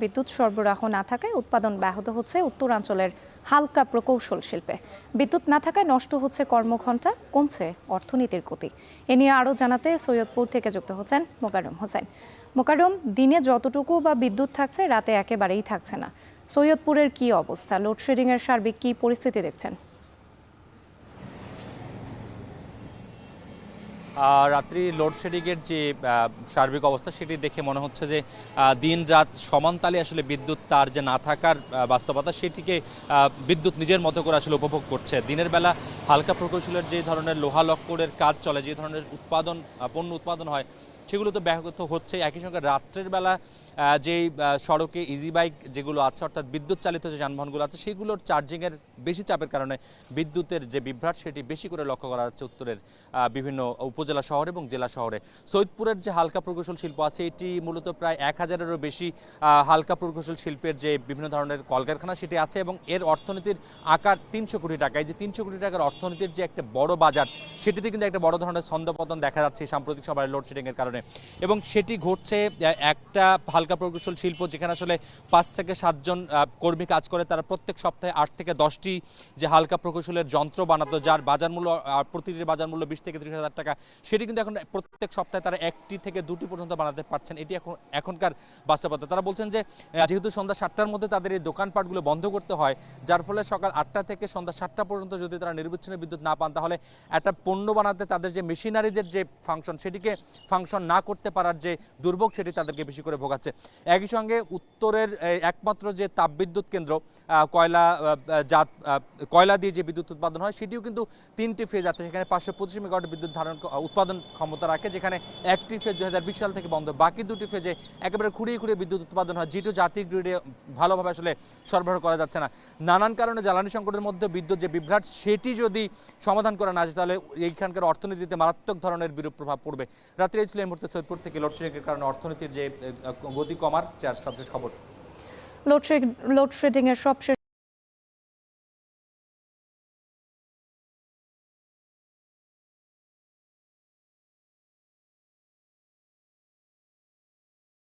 বিদ্যুৎ সরবরাহ না থাকায় উৎপাদন ব্যাহত হচ্ছে উত্তরাঞ্চলের হালকা প্রকৌশল শিল্পে। বিদ্যুৎ না থাকায় নষ্ট হচ্ছে কর্মঘণ্টা, কমছে অর্থনীতির গতি। এ নিয়ে আরও জানাতে সৈয়দপুর থেকে যুক্ত হচ্ছেন মোকাররম হোসেন। মোকাররম, দিনে যতটুকু বা বিদ্যুৎ থাকছে রাতে একেবারেই থাকছে না। সৈয়দপুরের কি অবস্থা? লোডশেডিংয়ের সার্বিক কি পরিস্থিতি দেখছেন? রাত্রি লোডশেডিংয়ের যে সার্বিক অবস্থা সেটি দেখে মনে হচ্ছে যে দিন রাত সমান তালে আসলে বিদ্যুৎ তার যে না থাকার বাস্তবতা সেটিকে বিদ্যুৎ নিজের মতো করে আসলে উপভোগ করছে। দিনের বেলা হালকা প্রকৌশলের যে ধরনের লোহা লক্করের কাজ চলে, যে ধরনের পণ্য উৎপাদন হয় সেগুলো তো ব্যাহত হচ্ছে। একই সঙ্গে রাত্রের বেলা যেই সড়কে ইজি বাইক যেগুলো আছে, অর্থাৎ বিদ্যুৎ চালিত যে যানবাহনগুলো আছে সেগুলোর চার্জিংয়ের বেশি চাপের কারণে বিদ্যুতের যে বিভ্রাট সেটি বেশি করে লক্ষ্য করা যাচ্ছে উত্তরের বিভিন্ন উপজেলা শহর এবং জেলা শহরে। সৈয়দপুরের যে হালকা প্রকৌশল শিল্প আছে এটি মূলত প্রায় 1000-এরও বেশি হালকা প্রকৌশল শিল্পের যে বিভিন্ন ধরনের কলকারখানা সেটি আছে এবং এর অর্থনীতির আকার 300 কোটি টাকা। এই যে 300 কোটি টাকার অর্থনীতির যে একটা বড় বাজার, সেটিতে কিন্তু একটা বড় ধরনের ছন্দপতন দেখা যাচ্ছে সাম্প্রতিক সময়ের লোডশেডিংয়ের কারণে। এবং সেটি ঘটছে একটা হালকা প্রকৌশল শিল্প যেখানে আসলে 5 থেকে 7 জন কর্মী কাজ করে। তারা প্রত্যেক সপ্তাহে 8 থেকে 10টি যে হালকা প্রকৌশলের যন্ত্র বানাতো, যার বাজার মূল্য প্রতিটির বাজার মূল্য 20 থেকে 30 হাজার টাকা, সেটি কিন্তু এখন প্রত্যেক সপ্তাহে তারা 1টি থেকে 2টি পর্যন্ত বানাতে পারছেন। এটি এখনকার বাস্তবতা। তারা বলছেন যে যেহেতু সন্ধ্যা 7টার মধ্যে তাদের এই দোকানপাটগুলো বন্ধ করতে হয়, যার ফলে সকাল 8টা থেকে সন্ধ্যা 7টা পর্যন্ত যদি তারা নির্বিচ্ছিন্ন বিদ্যুৎ না পান, তাহলে একটা পণ্য বানাতে তাদের যে মেশিনারিদের যে ফাংশন সেটিকে ফাংশন না করতে পারার যে দুর্ভোগ সেটি তাদেরকে বেশি করে ভোগাচ্ছে। একই সঙ্গে উত্তরের একমাত্র যে তাপবিদ্যুৎ কেন্দ্র কয়লা দিয়ে যে বিদ্যুৎ উৎপাদন হয় সেটিও কিন্তু 3টি ফেজ আছে। সেখানে 525 মেগাওয়াট বিদ্যুৎ উৎপাদন ক্ষমতা রাখে, যেখানে একটি ফেজ 2020 সাল থেকে বন্ধ। বাকি দুটি ফেজে একেবারে খুঁড়িয়ে খুঁড়িয়ে বিদ্যুৎ উৎপাদন হয়, যেটি জাতীয় গ্রিডে ভালোভাবে আসলে সরবরাহ করা যাচ্ছে না। নানান কারণে জ্বালানি সংকটের মধ্যে বিদ্যুৎ যে বিভ্রাট সেটি যদি সমাধান করা না যায়, তাহলে এইখানকার অর্থনীতিতে মারাত্মক ধরনের বিরূপ প্রভাব পড়বে। রাত্রে এই ছিল এই মুহূর্তে সৈয়দপুর থেকে লোডশেডিংয়ের কারণে অর্থনীতির যে গতি কমার সবশেষ খবর। লোডশেডিংয়ের সবশেষ